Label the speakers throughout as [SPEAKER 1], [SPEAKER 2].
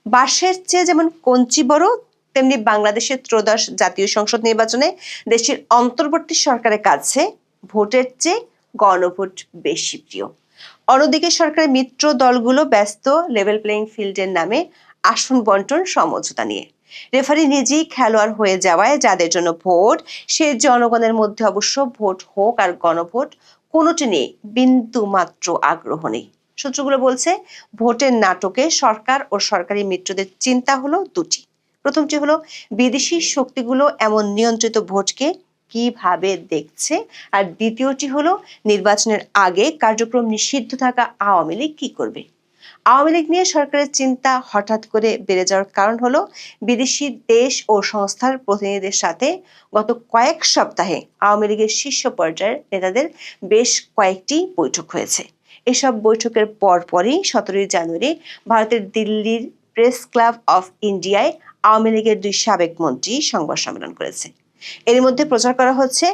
[SPEAKER 1] বাঁশের চেয়ে যেমন কঞ্চি বড়, তেমনি বাংলাদেশের ত্রয়োদশ জাতীয় সংসদ নির্বাচনে দেশের অন্তর্বর্তী সরকারের কাছে ভোটের চেয়ে গণভোট বেশি প্রিয়। অন্যদিকে সরকারের মিত্র দলগুলো ব্যস্ত লেভেল প্লেইং ফিল্ডের নামে আসন বন্টন সমঝোতা নিয়ে। রেফারি নিজেই খেলোয়াড় হয়ে যাওয়ায় যাদের জন্য ভোট, সে জনগণের মধ্যে অবশ্য ভোট হোক আর গণভোট, কোনোটি নিয়ে বিন্দু মাত্র আগ্রহ নেই। সূত্রগুলো বলছে, ভোটের নাটকে সরকার ও সরকারি মিত্রদের চিন্তা হলো দুটি। প্রথমটি হলো বিদেশি শক্তিগুলো এমন নিয়ন্ত্রিত ভোটকে কিভাবে দেখছে, আর দ্বিতীয়টি হলো নির্বাচনের আগে কার্যক্রম নিষিদ্ধ থাকা আওয়ামী লীগ কি করবে। আওয়ামী লীগ নিয়ে সরকারের চিন্তা হঠাৎ করে বেড়ে যাওয়ার কারণ হলো বিদেশি দেশ ও সংস্থার প্রতিনিধিদের সাথে গত কয়েক সপ্তাহে আওয়ামী লীগের শীর্ষ পর্যায়ের নেতাদের বেশ কয়েকটি বৈঠক হয়েছে। এসব বৈঠকের পরপরই 17 জানুয়ারি ভারতের দিল্লির প্রেস ক্লাব অফ ইন্ডিয়ায় আওয়ামী লীগের 2 সাবেক মন্ত্রী সংবাদ সম্মেলন করেছে। এর মধ্যে প্রচার করা হচ্ছে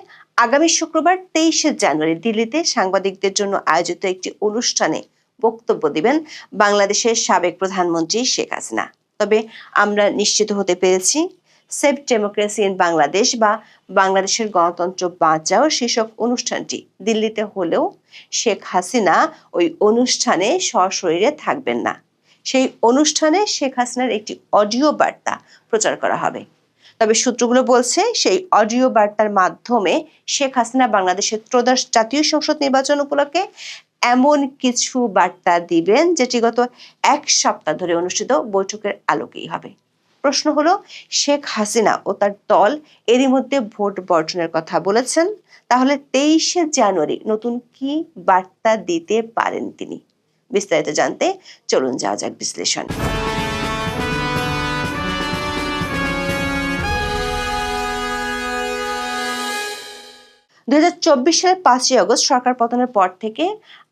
[SPEAKER 1] আগামী শুক্রবার 23 জানুয়ারি দিল্লিতে সাংবাদিকদের জন্য আয়োজিত একটি অনুষ্ঠানে বক্তব্য দিবেন বাংলাদেশের সাবেক প্রধানমন্ত্রী শেখ হাসিনা। তবে আমরা নিশ্চিত হতে পেরেছি, সেভ ডেমোক্রেসি ইন বাংলাদেশ বা বাংলাদেশের গণতন্ত্র বাঁচাও শীর্ষক অনুষ্ঠানটি দিল্লিতে হলেও শেখ হাসিনা ওই অনুষ্ঠানে সশরীরে থাকবেন না। সেই অনুষ্ঠানে শেখ হাসিনার একটি অডিও বার্তা প্রচার করা হবে। তবে সূত্রগুলো বলছে, সেই অডিও বার্তার মাধ্যমে শেখ হাসিনা বাংলাদেশের ত্রয়োদশ জাতীয় সংসদ নির্বাচন উপলক্ষে এমন কিছু বার্তা দিবেন যেটি গত 1 সপ্তাহ ধরে অনুষ্ঠিত বৈঠকের আলোকেই হবে। প্রশ্ন হলো, শেখ হাসিনা ও তার দল এরই মধ্যে ভোট বর্জনের কথা বলেছেন, তাহলে 23 জানুয়ারি নতুন কি বার্তা দিতে পারেন তিনি? বিস্তারিত জানতে চলুন যাওয়া যাক বিশ্লেষণ। 2024 সালের 5 আগস্ট সরকার পতনের পর থেকে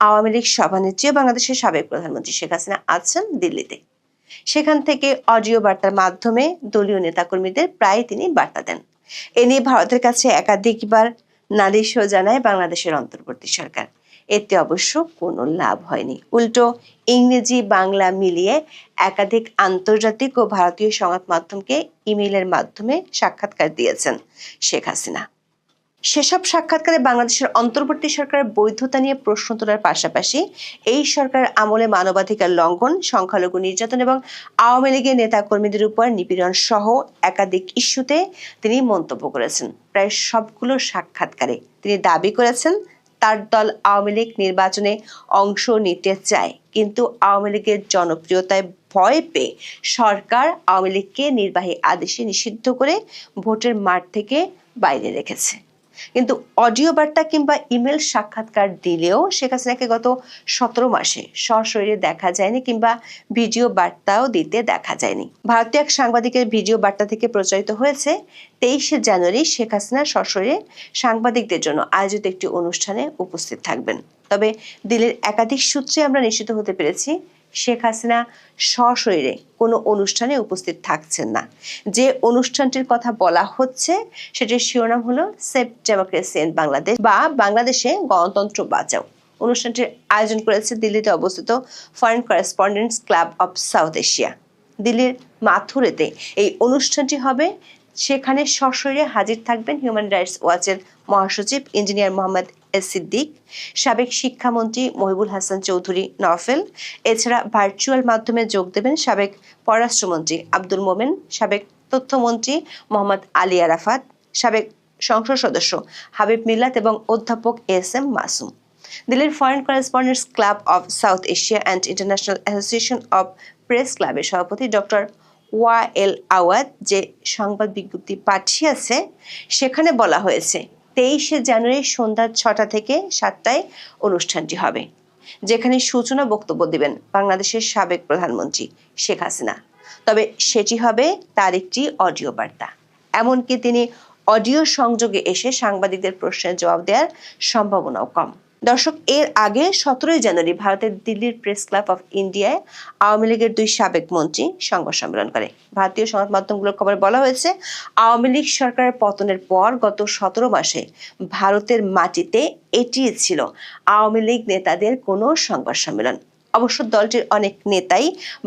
[SPEAKER 1] আওয়ামী লীগ সভানেত্রী বাংলাদেশের সাবেক প্রধানমন্ত্রী শেখ হাসিনা আছেন দিল্লিতে। সেখান থেকে অডিও বার্তার মাধ্যমে দলীয় নেতাকর্মীদের প্রায় তিনি বার্তা দেন। এ নিয়ে ভারতের কাছে একাধিকবার নালিশও জানায় বাংলাদেশের অন্তর্বর্তী সরকার। এতে অবশ্য কোনো লাভ হয়নি। উল্টো ইংরেজি বাংলা মিলিয়ে একাধিক আন্তর্জাতিক ও ভারতীয় সংবাদ মাধ্যমকে ইমেইলের মাধ্যমে সাক্ষাৎকার দিয়েছেন শেখ হাসিনা। সেসব সাক্ষাৎকারে বাংলাদেশের অন্তর্বর্তী সরকারের বৈধতা নিয়ে প্রশ্ন তোলার পাশাপাশি এই সরকারের আমলে মানবাধিকার লঙ্ঘন, সংখ্যালঘু নির্যাতন এবং আওয়ামী লীগের নেতা কর্মীদের উপর নিপীড়ন সহ একাধিক ইস্যুতে তিনি মন্তব্য করেছেন। প্রায় সবগুলো সাক্ষাৎকারে তিনি দাবি করেছেন তার দল আওয়ামী লীগ নির্বাচনে অংশ নিতে চায়, কিন্তু আওয়ামী লীগের জনপ্রিয়তায় ভয় পেয়ে সরকার আওয়ামী লীগকে নির্বাহী আদেশে নিষিদ্ধ করে ভোটের মাঠ থেকে বাইরে রেখেছে। কিন্তু অডিও বার্তা কিংবা ইমেল সাক্ষাৎকার দিলেও শেখ হাসিনাকে গত 17 মাসে সশরীরে দেখা যায়নি কিংবা ভিডিও বার্তাও দিতে দেখা যায়নি। ভারতীয় এক সাংবাদিকের ভিডিও বার্তা থেকে প্রচারিত হয়েছে 23 জানুয়ারি শেখ হাসিনা সশরীরে সাংবাদিকদের জন্য আয়োজিত একটি অনুষ্ঠানে উপস্থিত থাকবেন। তবে দিল্লির একাধিক সূত্রে আমরা নিশ্চিত হতে পেরেছি শেখ হাসিনা সশরীরে কোনো অনুষ্ঠানে উপস্থিত থাকছেন না। যে অনুষ্ঠানটির কথা বলা হচ্ছে সেটির শিরোনাম হলো সেভ ডেমোক্রেসি ইন বাংলাদেশ বা বাংলাদেশে গণতন্ত্র বাঁচাও। অনুষ্ঠানটির আয়োজন করেছে দিল্লিতে অবস্থিত foreign correspondents club of south Asia. দিল্লির মাথুরেতে এই অনুষ্ঠানটি হবে। সেখানে সশরীরে হাজির থাকবেন হিউম্যান রাইটস ওয়াচের মহাসচিব ইঞ্জিনিয়ার মোহাম্মদ সিদ্দিক, সাবেক শিক্ষামন্ত্রী মহিবুল হাসান চৌধুরী নওফেল। এছাড়া ভার্চুয়াল মাধ্যমে যোগ দেবেন সাবেক পররাষ্ট্রমন্ত্রী আব্দুল মোমেন, সাবেক তথ্যমন্ত্রী মোহাম্মদ আলী আরাফাত, সাবেক সংসদ সদস্য হাবিব মিল্লাত এবং অধ্যাপক এস.এম. মাসুম। দিল্লির foreign correspondents club of south Asia and international association of press ক্লাবের সভাপতি ডক্টর ওয়াএল আওয়াদ যে সংবাদ বিজ্ঞপ্তি পাঠিয়েছে সেখানে বলা হয়েছে 23 জানুয়ারি সন্ধ্যা 6টা থেকে 7টায় অনুষ্ঠানটি হবে, যেখানে সূচনা বক্তব্য দিবেন বাংলাদেশের সাবেক প্রধানমন্ত্রী শেখ হাসিনা। তবে সেটি হবে তার একটি অডিও বার্তা। এমনকি তিনি অডিও সংযোগে এসে সাংবাদিকদের প্রশ্নের জবাব দেওয়ার সম্ভাবনাও কম। দর্শক, এর আগে 17 জানুয়ারি ভারতের দিল্লির প্রেস ক্লাব অফ ইন্ডিয়ায় আওয়ামী লীগের 2 সাবেক মন্ত্রী সংবাদ সম্মেলন করে। ভারতীয় সংবাদ মাধ্যমগুলোর খবরে বলা হয়েছে আওয়ামী লীগ সরকারের পতনের পর গত 17 মাসে ভারতের মাটিতে এটি ছিল আওয়ামী লীগ নেতাদের কোনো সংবাদ সম্মেলন। অবশ্য দলটির অনেক নেতাই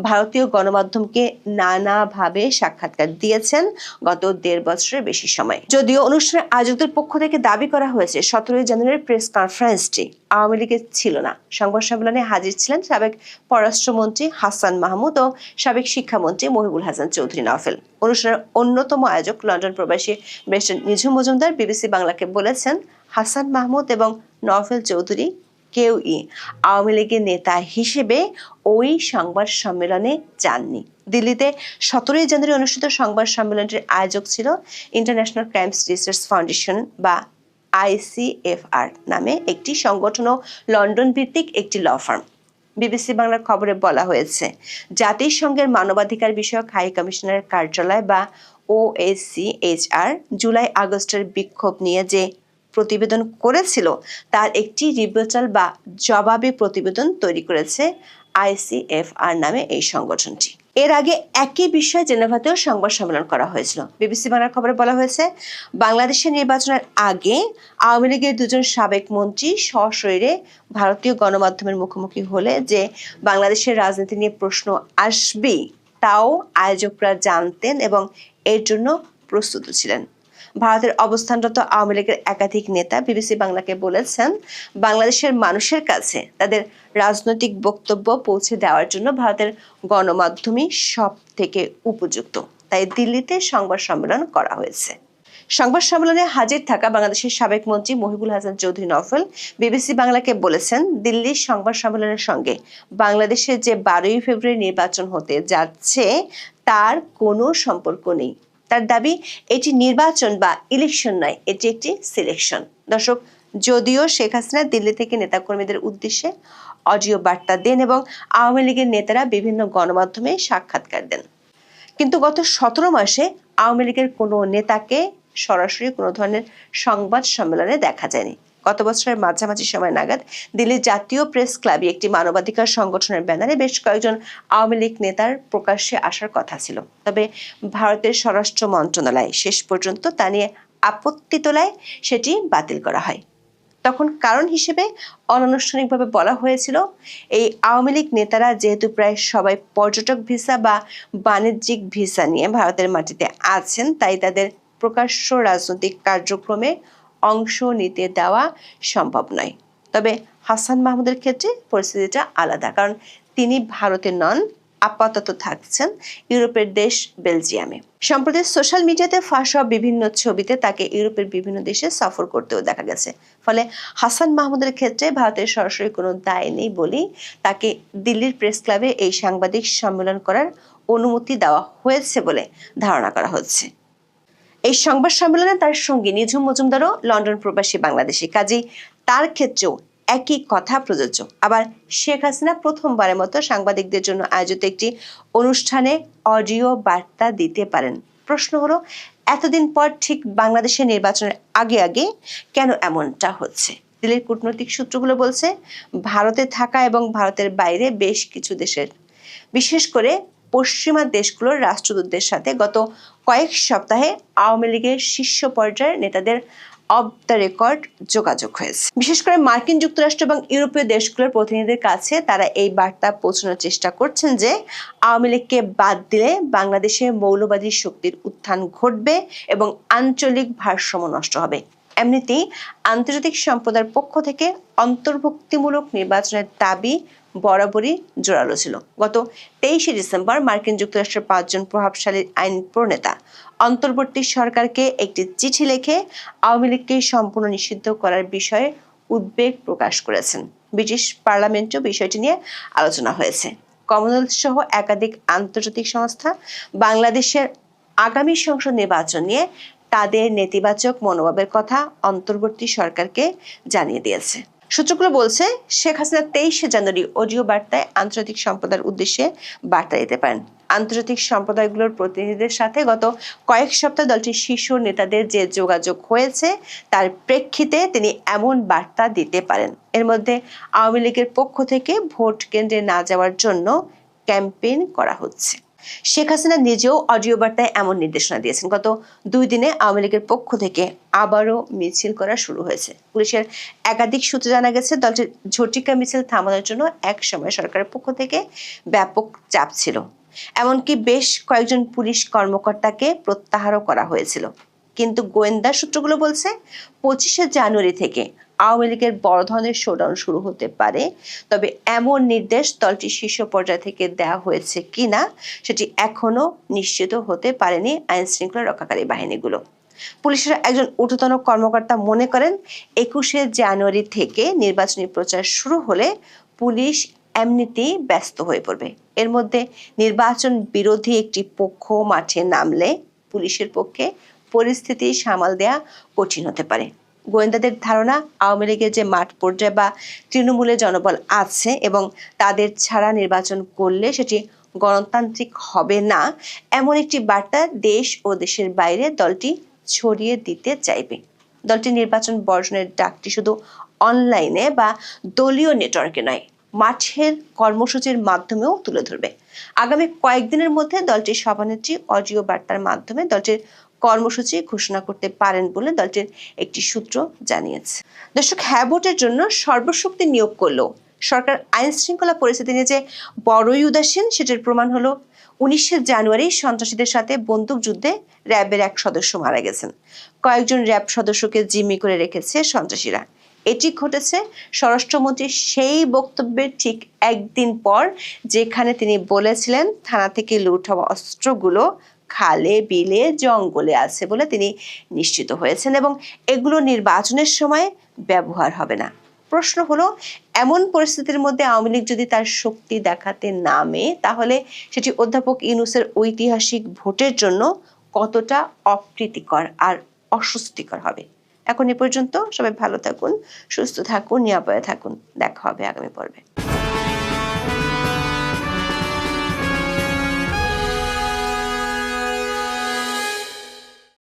[SPEAKER 1] ভারতীয় গণমাধ্যমকে নানাভাবে সাক্ষাৎকার দিয়েছেন গত ১.৫ বছরের বেশি সময়। যদিও অনুষ্ঠানের আয়োজকদের পক্ষ থেকে দাবি করা হয়েছে ১৭ জানুয়ারির প্রেস কনফারেন্সটি আওয়ামী লীগের ছিল না। সংবাদ সম্মেলনে হাজির ছিলেন সাবেক পররাষ্ট্রমন্ত্রী হাসান মাহমুদ ও সাবেক শিক্ষামন্ত্রী মহিবুল হাসান চৌধুরী নওফেল। অনুষ্ঠানের অন্যতম আয়োজক লন্ডন প্রবাসী ব্যারিস্টার নিঝুম মজুমদার বিবিসি বাংলাকে বলেছেন, হাসান মাহমুদ এবং নওফেল চৌধুরী কেউই আওয়ামী লীগের নেতা হিসেবে ওই সংবাদ সম্মেলনে যাননি। দিল্লিতে ১৭ জানুয়ারি অনুষ্ঠিত সংবাদ সম্মেলনটির আয়োজক ছিল ইন্টারন্যাশনাল ক্রাইমস রিসার্চ ফাউন্ডেশন বা ICFR নামে একটি সংগঠন ও লন্ডন ভিত্তিক একটি ল ফার্ম। বিবিসি বাংলার খবরে বলা হয়েছে, জাতিসংঘের মানবাধিকার বিষয়ক হাই কমিশনারের কার্যালয় বা OHCHR জুলাই আগস্টের বিক্ষোভ নিয়ে যে প্রতিবেদন করেছিল তার একটি রিবেটাল বা জবাবি প্রতিবেদন তৈরি করেছে ICFR নামে এই সংগঠনটি। এর আগে একই বিষয়ে জেনেভাতেও সংবাদ সম্মেলন করা হয়েছিল। বিবিসি বাংলার খবরে বলা হয়েছে, বাংলাদেশের নির্বাচনের আগে আওয়ামী লীগের দুজন সাবেক মন্ত্রী সশরীরে ভারতীয় গণমাধ্যমের মুখোমুখি হলে যে বাংলাদেশের রাজনীতি নিয়ে প্রশ্ন আসবেই তাও আয়োজকরা জানতেন এবং এর জন্য প্রস্তুত ছিলেন। ভারতের অবস্থানরত আওয়ামী লীগের একাধিক নেতা বিবিসি বাংলাকে বলেছেন, বাংলাদেশের মানুষের কাছে তাদের রাজনৈতিক বক্তব্য পৌঁছে দেওয়ার জন্য ভারতের গণমাধ্যমই সব থেকে উপযুক্ত। তাই দিল্লিতে সংবাদ সম্মেলন করা হয়েছে। সংবাদ সম্মেলনে হাজির থাকা বাংলাদেশের সাবেক মন্ত্রী মহিবুল হাসান চৌধুরী নওফেল বিবিসি বাংলাকে বলেছেন, দিল্লির সংবাদ সম্মেলনের সঙ্গে বাংলাদেশের যে ১২ই ফেব্রুয়ারি নির্বাচন হতে যাচ্ছে তার কোনো সম্পর্ক নেই। তার দাবি, এটি নির্বাচন বা ইলেকশন নয়, এটি একটি সিলেকশন। দর্শক, যদিও শেখ হাসিনা দিল্লি থেকে নেতাকর্মীদের উদ্দেশ্যে অডিও বার্তা দেন এবং আওয়ামী লীগের নেতারা বিভিন্ন গণমাধ্যমে সাক্ষাৎকার দেন, কিন্তু গত ১৭ মাসে আওয়ামী লীগের কোনো নেতাকে সরাসরি কোনো ধরনের সংবাদ সম্মেলনে দেখা যায়নি। গত বছরের মাঝামাঝি সময় নাগাদ দিল্লির জাতীয় প্রেস ক্লাবে একটি মানবাধিকার সংগঠনের ব্যানারে বেশ কয়েকজন আওয়ামী লীগ নেতার প্রকাশ্যে আসার কথা ছিল, তবে ভারতের স্বরাষ্ট্র মন্ত্রণালয় শেষ পর্যন্ত তা নিয়ে আপত্তি তোলায় সেটি বাতিল করা হয়। তখন কারণ হিসেবে অনানুষ্ঠানিকভাবে বলা হয়েছিল, এই আওয়ামী লীগ নেতারা যেহেতু প্রায় সবাই পর্যটক ভিসা বা বাণিজ্যিক ভিসা নিয়ে ভারতের মাটিতে আছেন, তাই তাদের প্রকাশ্য রাজনৈতিক কার্যক্রমে অংশ নিতে দেওয়া সম্ভব নয়। তবে হাসান মাহমুদের ক্ষেত্রে পরিস্থিতিটা আলাদা, কারণ তিনি ভারতে নন, আপাতত থাকছেন ইউরোপের দেশ বেলজিয়ামে। সম্প্রতি সোশ্যাল মিডিয়াতে ফাঁস হওয়া বিভিন্ন ছবিতে তাকে ইউরোপের বিভিন্ন দেশে সফর করতেও দেখা গেছে। ফলে হাসান মাহমুদের ক্ষেত্রে ভারতের সরাসরি কোনো দায় নেই বলেই তাকে দিল্লির প্রেস ক্লাবে এই সাংবাদিক সম্মেলন করার অনুমতি দেওয়া হয়েছে বলে ধারণা করা হচ্ছে। এই সংবাদ সম্মেলনে তার সঙ্গী নিঝুম মজুমদারও লন্ডন প্রবাসী বাংলাদেশি, কাজেই তার ক্ষেত্রেও একই কথা প্রযোজ্য। আবার শেখ হাসিনা প্রথমবারের মতো সাংবাদিকদের জন্য আয়োজিত একটি অনুষ্ঠানে অডিও বার্তা দিতে পারেন। প্রশ্ন হলো, এতদিন পর ঠিক বাংলাদেশের নির্বাচনের আগে আগে কেন এমনটা হচ্ছে? দিল্লির কূটনৈতিক সূত্রগুলো বলছে, ভারতে থাকা এবং ভারতের বাইরে বেশ কিছু দেশের, বিশেষ করে পশ্চিমা দেশগুলোর রাষ্ট্রদূতদের সাথে গত কয়েক সপ্তাহে আওয়ামী লীগের শীর্ষ পর্যায়ের নেতাদের অফ দ্য রেকর্ড যোগাযোগ হয়েছে। বিশেষ করে মার্কিন যুক্তরাষ্ট্র এবং ইউরোপীয় দেশগুলোর প্রতিনিধিদের কাছে তারা এই বার্তা পৌঁছানোর চেষ্টা করছেন যে আওয়ামী লীগকে বাদ দিলে বাংলাদেশে মৌলবাদী শক্তির উত্থান ঘটবে এবং আঞ্চলিক ভারসাম্য নষ্ট হবে। এমনিতেই আন্তর্জাতিক সম্প্রদায়ের পক্ষ থেকে অন্তর্ভুক্তিমূলক নির্বাচনের দাবি বরাবরই জোরালো ছিল। গত 23শে ডিসেম্বর মার্কিন যুক্তরাষ্ট্রের 5 জন প্রভাবশালী আইন প্রণেতা অন্তর্বর্তী সরকারকে একটি চিঠি লিখে আওয়ামী লীগকে সম্পূর্ণ নিষিদ্ধ করার বিষয়ে উদ্বেগ প্রকাশ করেছেন। ব্রিটিশ পার্লামেন্টেও বিষয়টি নিয়ে আলোচনা হয়েছে। কমনওয়েলথ সহ একাধিক আন্তর্জাতিক সংস্থা বাংলাদেশের আগামী সংসদ নির্বাচন নিয়ে তাদের নেতিবাচক মনোভাবের কথা অন্তর্বর্তী সরকারকে জানিয়ে দিয়েছে। সূত্রগুলো বলছে, শেখ হাসিনা 23শে জানুয়ারি অডিও বার্তায় আন্তর্জাতিক সম্প্রদায়ের উদ্দেশ্যে বার্তা দিতে পারেন। আন্তর্জাতিক সম্প্রদায়গুলোর প্রতিনিধিদের সাথে গত কয়েক সপ্তাহ দলটির শীর্ষ নেতাদের যে যোগাযোগ হয়েছে তার প্রেক্ষিতে তিনি এমন বার্তা দিতে পারেন। এর মধ্যে আওয়ামী লীগের পক্ষ থেকে ভোট কেন্দ্রে না যাওয়ার জন্য ক্যাম্পেইন করা হচ্ছে। শেখ হাসিনা নিজেও অডিও বার্তায় এমন নির্দেশনা দিয়েছেন। গত 2 দিনে আওয়ামী লীগের পক্ষ থেকে আবারও মিছিল করা শুরু হয়েছে। পুলিশের একাধিক সূত্রে জানা গেছে, দলটির ঝটিকা মিছিল থামানোর জন্য এক সময় সরকারের পক্ষ থেকে ব্যাপক চাপ ছিল। এমনকি বেশ কয়েকজন পুলিশ কর্মকর্তাকে প্রত্যাহারও করা হয়েছিল। কিন্তু গোয়েন্দা সূত্রগুলো বলছে 25শে জানুয়ারি থেকে আওয়ামী লীগের বড় ধরনের শোডাউন শুরু হতে পারে। তবে এমন নির্দেশ দলটির শীর্ষ পর্যায় থেকে দেওয়া হয়েছে কিনা সেটি এখনো নিশ্চিত হতে পারেনি আইন শৃঙ্খলা রক্ষাকারী বাহিনীগুলো। পুলিশের একজন ঊর্ধ্বতন কর্মকর্তা মনে করেন, 21শে জানুয়ারি থেকে নির্বাচনী প্রচার শুরু হলে পুলিশ এমনিতেই ব্যস্ত হয়ে পড়বে। এর মধ্যে নির্বাচন বিরোধী একটি পক্ষ মাঠে নামলে পুলিশের পক্ষে পরিস্থিতি সামাল দেয়া কঠিন হতে পারে। গোয়েন্দাদের ধারণা, আওয়ামী লীগের যে মাঠ পর্যায়ে বা তৃণমূলে জনবল আছে এবং তাদের ছাড়া নির্বাচন করলে সেটি গণতান্ত্রিক হবে না, এমন একটি বার্তা দেশ ও দেশের বাইরে দলটি ছড়িয়ে দিতে চাইবে। দলটি নির্বাচন বর্জনের ডাকটি শুধু অনলাইনে বা দলীয় নেটওয়ার্কে নয়, মাঠের কর্মসূচির মাধ্যমেও তুলে ধরবে। আগামী কয়েকদিনের মধ্যে দলটির সভানেত্রী অডিও বার্তার মাধ্যমে দলটির কর্মসূচি ঘোষণা করতে পারেন বলে দলটির একটি সূত্র জানিয়েছে। দর্শক, হ্যাঁ ভোটের জন্য সর্বশক্তি নিয়োগ করলেও সরকার আইন শৃঙ্খলা পরিস্থিতি নিয়ে যে বড়ই উদাসীন, সেটার প্রমাণ হলো 19শে জানুয়ারি সন্ত্রাসীদের সাথে বন্দুক যুদ্ধে র্যাবের এক সদস্য মারা গেছেন। কয়েকজন র্যাব সদস্যকে জিম্মি করে রেখেছে সন্ত্রাসীরা। এটি ঘটেছে স্বরাষ্ট্রমন্ত্রীর সেই বক্তব্যের ঠিক একদিন পর, যেখানে তিনি বলেছিলেন থানা থেকে লুট হওয়া অস্ত্রগুলো খালে বিলে জঙ্গলে আছে বলে তিনি নিশ্চিত হয়েছেন এবং এগুলো নির্বাচনের সময় ব্যবহার হবে না। প্রশ্ন হলো, এমন পরিস্থিতির মধ্যে আওয়ামী লীগ যদি তার শক্তি দেখাতে নামে, তাহলে সেটি অধ্যাপক ইউনূসের ঐতিহাসিক ভোটের জন্য কতটা অপ্রীতিকর আর অস্বস্তিকর হবে। এখন এ পর্যন্ত। সবাই ভালো থাকুন, সুস্থ থাকুন, নিরাপদে থাকুন। দেখা হবে আগামী পর্বে।